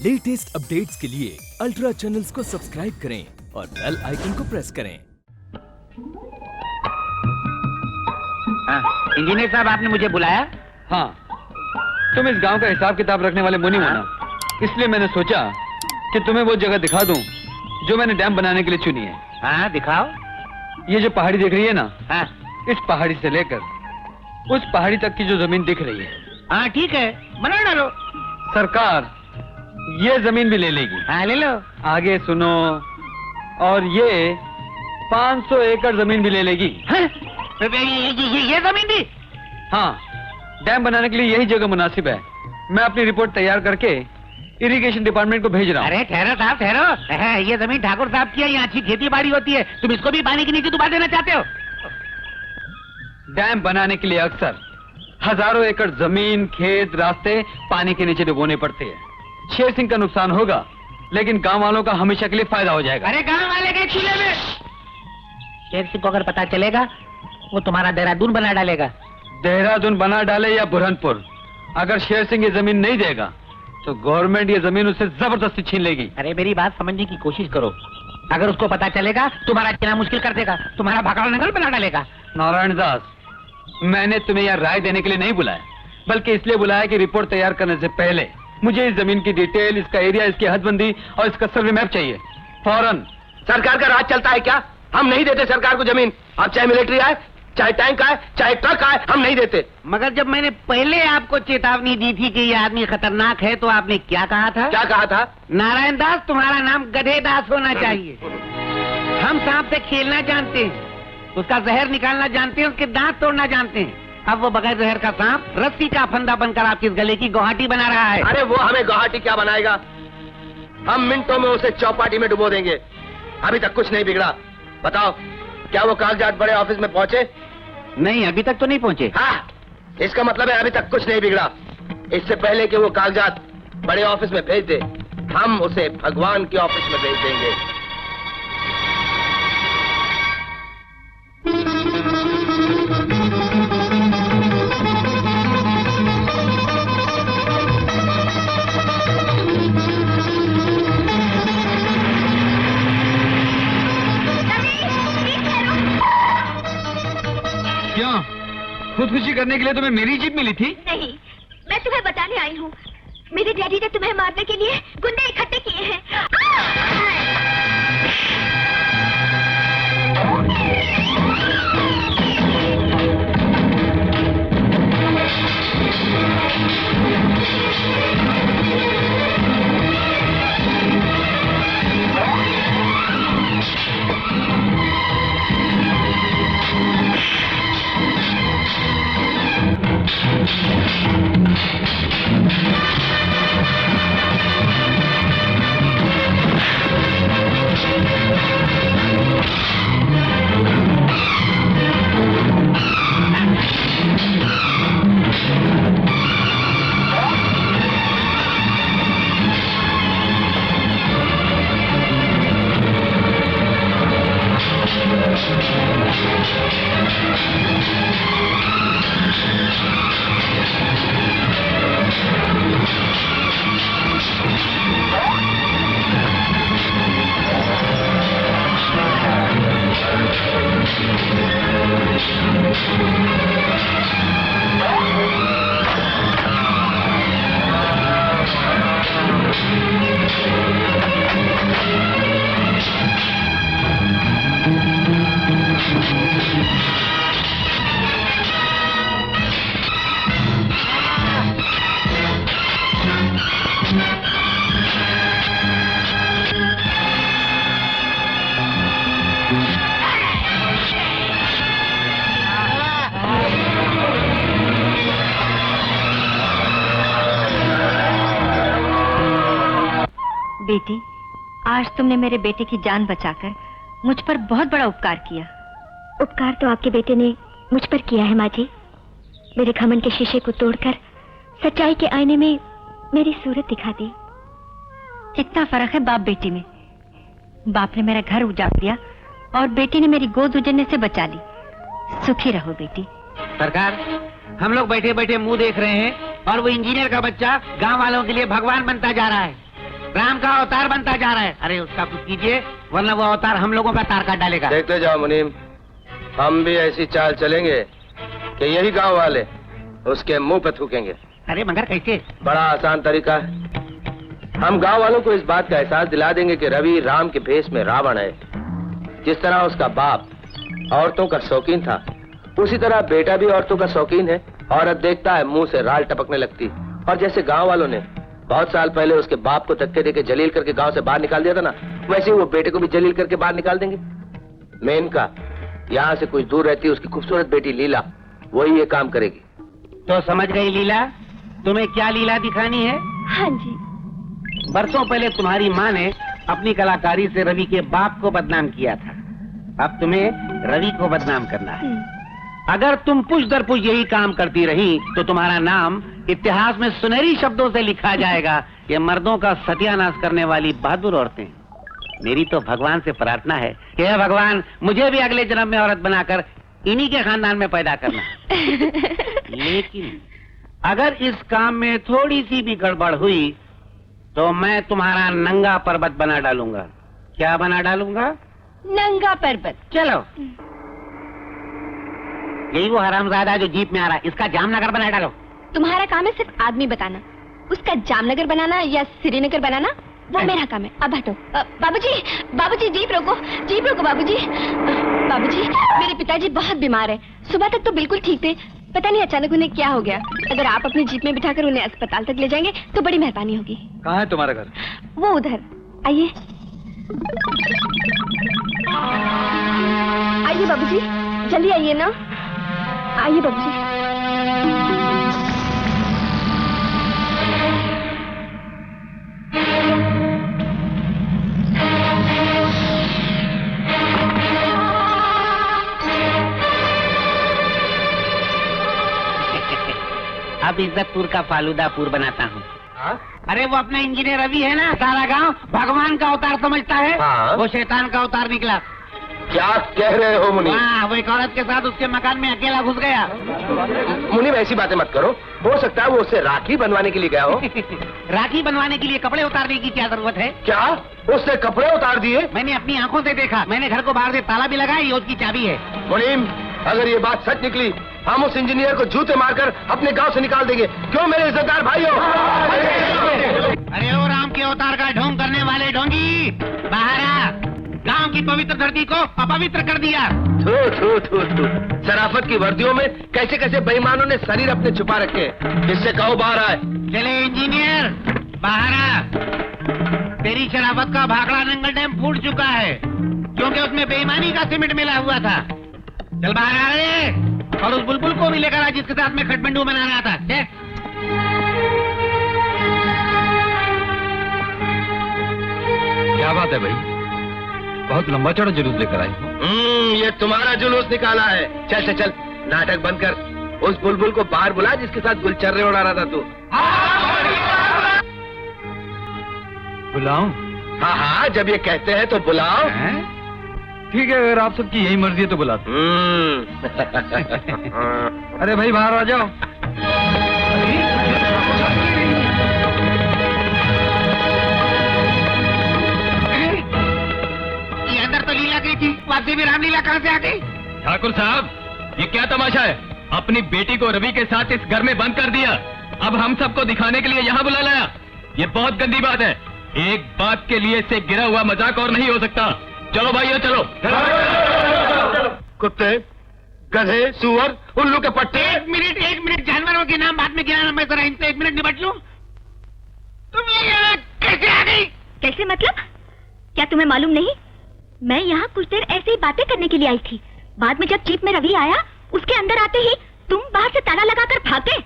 Latest updates के लिए ultra channels को सब्सक्राइब करें और बेल आइकन को प्रेस करें। इंजीनियर साहब, आपने मुझे बुलाया? हाँ, तुम इस गांव का हिसाब किताब रखने वाले मुनीम हो ना, इसलिए मैंने सोचा कि तुम्हें वो जगह दिखा दूं जो मैंने डैम बनाने के लिए चुनी है। हाँ, दिखाओ। ये जो पहाड़ी दिख रही है ना, हाँ, इस पहाड़ी से लेकर उस पहाड़ी तक की जो जमीन दिख रही है, हाँ ठीक है, बना डालो। सरकार ये जमीन भी ले लेगी। हाँ, ले लो। आगे सुनो, और ये 500 एकड़ जमीन भी ले लेगी। हाँ? ये जमीन भी? हाँ, डैम बनाने के लिए यही जगह मुनासिब है। मैं अपनी रिपोर्ट तैयार करके इरिगेशन डिपार्टमेंट को भेज रहा हूँ। अरे ठहरो साहब, ठहरो। ये जमीन ठाकुर साहब की है, यहाँ अच्छी खेती बाड़ी होती है। तुम इसको भी पानी के नीचे डुबा देना चाहते हो? डैम बनाने के लिए अक्सर हजारों एकड़ जमीन, खेत, रास्ते पानी के नीचे डुबोने पड़ते हैं। शेर सिंह का नुकसान होगा, लेकिन गांव वालों का हमेशा के लिए फायदा हो जाएगा। अरे गांव वाले के चूल्हे में शेर सिंह को अगर पता चलेगा, वो तुम्हारा देहरादून बना डालेगा। देहरादून बना डाले या बुरहानपुर, अगर शेर सिंह ये जमीन नहीं देगा तो गवर्नमेंट ये जमीन उससे जबरदस्ती छीन लेगी। अरे मेरी बात समझने की कोशिश करो। अगर उसको पता चलेगा, तुम्हारा जीना मुश्किल कर देगा, तुम्हारा भगाड़ नगर बना डालेगा। नारायण दास, मैंने तुम्हें यह राय देने के लिए नहीं बुलाया, बल्कि इसलिए बुलाया कि रिपोर्ट तैयार करने से पहले मुझे इस जमीन की डिटेल, इसका एरिया, इसकी हदबंदी और इसका सर्वे मैप चाहिए फौरन। सरकार का राज चलता है क्या? हम नहीं देते सरकार को जमीन। अब चाहे मिलिट्री आए, चाहे टैंक आए, चाहे ट्रक आए, हम नहीं देते। मगर जब मैंने पहले आपको चेतावनी दी थी कि ये आदमी खतरनाक है, तो आपने क्या कहा था? क्या कहा था? नारायण दास, तुम्हारा नाम गधे दास होना चाहिए। हम सांप से खेलना जानते हैं, उसका जहर निकालना जानते हैं, उसके दांत तोड़ना जानते हैं। अब वो बगैर जहर का सांप रस्सी का फंदा बनकर आपकी गले की गुवाहाटी बना रहा है। अरे वो हमें गुवाहाटी क्या बनाएगा? हम मिनटों में उसे चौपाटी में डुबो देंगे। अभी तक कुछ नहीं बिगड़ा। बताओ, क्या वो कागजात बड़े ऑफिस में पहुंचे? नहीं, अभी तक तो नहीं पहुंचे। हाँ, इसका मतलब है अभी तक कुछ नहीं बिगड़ा। इससे पहले कि वो कागजात बड़े ऑफिस में भेज दे, हम उसे भगवान के ऑफिस में भेज देंगे। क्यों? खुदकुशी करने के लिए तुम्हें मेरी जीप मिली थी? नहीं, मैं तुम्हें बताने आई हूँ। मेरे डैडी ने तुम्हें मारने के लिए गुंडे इकट्ठे किए हैं। बेटी, आज तुमने मेरे बेटे की जान बचाकर मुझ पर बहुत बड़ा उपकार किया। उपकार तो आपके बेटे ने मुझ पर किया है माँ जी। मेरे घमंड के शीशे को तोड़कर सच्चाई के आईने में मेरी सूरत दिखा दी। इतना फर्क है बाप बेटी में। बाप ने मेरा घर उजाड़ दिया और बेटी ने मेरी गोद उजड़ने से बचा ली। सुखी रहो बेटी। सरकार, हम लोग बैठे बैठे मुंह देख रहे हैं और वो इंजीनियर का बच्चा गांव वालों के लिए भगवान बनता जा रहा है। राम का अवतार बनता जा रहा है। अरे उसका कुछ कीजिए, वरना वो अवतार हम लोगों का तार काट डालेगा। देखते जाओ मुनीम, हम भी ऐसी चाल चलेंगे कि यही गांव वाले उसके मुंह पे थूकेंगे। अरे मगर कैसे? बड़ा आसान तरीका है। हम गांव वालों को इस बात का एहसास दिला देंगे कि रवि राम के भेष में रावण है। जिस तरह उसका बाप औरतों का शौकीन था, उसी तरह बेटा भी औरतों का शौकीन है। औरत देखता है मुंह से राल टपकने लगती। और जैसे गांव वालों ने बहुत साल पहले उसके बाप को धक्के देके जलील करके गांव से बाहर निकाल दिया था ना, वैसे ही वो बेटे को भी जलील करके बाहर निकाल देंगे। मेनका यहाँ से कुछ दूर रहती है उसकी खूबसूरत बेटी लीला, वही ये काम करेगी। तो समझ गई लीला, तुम्हें क्या लीला दिखानी है? हाँ जी। बरसों पहले तुम्हारी माँ ने अपनी कलाकारी से रवि के बाप को बदनाम किया था। अब तुम्हें रवि को बदनाम करना है। अगर तुम पुश दर पुश यही काम करती रही तो तुम्हारा नाम इतिहास में सुनहरी शब्दों से लिखा जाएगा। ये मर्दों का सत्यानाश करने वाली बहादुर औरतें। मेरी तो भगवान से प्रार्थना है कि हे भगवान, मुझे भी अगले जन्म में औरत बनाकर इन्हीं के खानदान में पैदा करना। लेकिन अगर इस काम में थोड़ी सी भी गड़बड़ हुई तो मैं तुम्हारा नंगा पर्वत बना डालूंगा। क्या बना डालूंगा? नंगा पर्वत। चलो, यही वो हरामजादा जो जीप में आ रहा है, इसका जामनगर बना डालो। तुम्हारा काम है सिर्फ आदमी बताना, उसका जामनगर बनाना या श्रीनगर बनाना वो मेरा काम है। अब हटो। बाबूजी, बाबूजी जीप रोको, जीप रोको बाबूजी। बाबूजी, मेरे पिताजी बहुत बीमार है। सुबह तक तो बिल्कुल ठीक थे, पता नहीं अचानक उन्हें क्या हो गया। अगर आप अपनी जीप में बिठाकर उन्हें अस्पताल तक ले जाएंगे तो बड़ी मेहरबानी होगी। कहाँ है तुम्हारा घर? वो उधर। आइए आइए बाबूजी, जल्दी आइए ना। आइए बाबूजी। अब इज्जतपुर का फालूदापुर बनाता हूँ। अरे वो अपना इंजीनियर रवि है ना, सारा गांव भगवान का अवतार समझता है। हाँ। वो शैतान का अवतार निकला। क्या कह रहे हो मुनीम? हाँ, वो एक औरत के साथ उसके मकान में अकेला घुस गया। मुनीम ऐसी बातें मत करो, हो सकता है वो उससे राखी बनवाने के लिए गया हो। राखी बनवाने के लिए कपड़े उतारने की क्या जरूरत है? क्या उसने कपड़े उतार दिए? मैंने अपनी आंखों से देखा। मैंने घर को बाहर से ताला भी लगाया, ये उसकी चाबी है। मुनीम, अगर ये बात सच निकली, हम उस इंजीनियर को जूते मारकर अपने गांव से निकाल देंगे। क्यों मेरे इज्जतदार भाइयों? अरे ओ राम के अवतार का ढोंग करने वाले ढोंगी, बाहर आ। गांव की पवित्र धरती को अपवित्र कर दिया। थू थू थू थू। शराफत की वर्दियों में कैसे कैसे बेईमानों ने शरीर अपने छुपा रखे। इससे कहो बाहर आए। चले इंजीनियर, बाहर आ। तेरी शराफत का भाखड़ा नंगल डैम फूट चुका है, क्योंकि उसमें बेईमानी का सीमेंट मिला हुआ था। चल बाहर आ रे, और उस बुलबुल को भी लेकर आ जिसके साथ में खटमंडू बना रहा था। क्या बात है भाई, बहुत लंबा चौड़ा जुलूस लेकर आई हो। ये तुम्हारा जुलूस निकाला है। चल चल चल, नाटक बंद कर। उस बुलबुल को बाहर बुला जिसके साथ गुलचर्रे उड़ा रहा था तू। बुलाऊं? हाँ हाँ, जब ये कहते हैं तो बुलाओ। ठीक है, अगर आप सबकी यही मर्जी है तो बुलाते। अरे भाई बाहर आ जाओ। ये अंदर तो लीला गई थी, वापसी भी रामलीला कहाँ से आ गई? ठाकुर साहब, ये क्या तमाशा है? अपनी बेटी को रवि के साथ इस घर में बंद कर दिया, अब हम सबको दिखाने के लिए यहाँ बुला लाया। ये बहुत गंदी बात है। एक बात के लिए इससे गिरा हुआ मजाक और नहीं हो सकता। चलो भाइयों चलो। कुत्ते, गधे, सुअर, उल्लू के पट्टे। एक मिनट, जानवरों के नाम बाद में गिराना, मैं जरा इनसे 1 मिनट निपट लूं। तुम ये यहाँ कैसे आ गई? कैसे मतलब? क्या तुम्हें मालूम नहीं? मैं यहाँ कुछ देर ऐसे ही बातें करने के लिए आई थी। बाद में जब जीप में रवि आया, उसके अंदर आते ही तुम बाहर से ताला लगाकर भागे।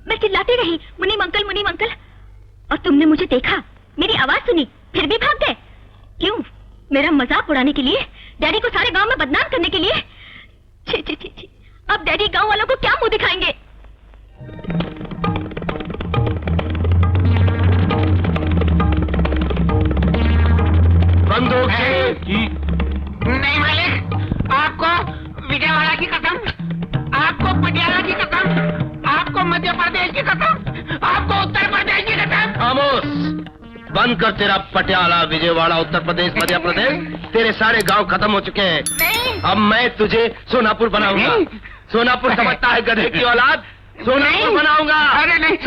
मैं चिल्लाती रही, मुनीम अंकल, मुनीम अंकल। और तुमने मुझे देखा, मेरी आवाज सुनी, फिर भी भाग गए। क्यों? मेरा मजाक उड़ाने के लिए? डैडी को सारे गांव में बदनाम करने के लिए? छी छी छी छी, अब डैडी गांव वालों को क्या मुंह दिखाएंगे? बंदूक नहीं मालिक, आपको विजयवाड़ा की कसम, आपको पटियाला की कसम, आपको मध्य प्रदेश की कसम, आपको उत्तर प्रदेश की कसम। खामोश। बंद कर तेरा पटियाला, विजयवाड़ा, उत्तर प्रदेश, मध्य प्रदेश। तेरे सारे गांव खत्म हो चुके हैं। अब मैं तुझे सोनापुर बनाऊंगा। सोनापुर समझता है गधे की औलाद? सोनापुर बनाऊंगा। अरे नहीं,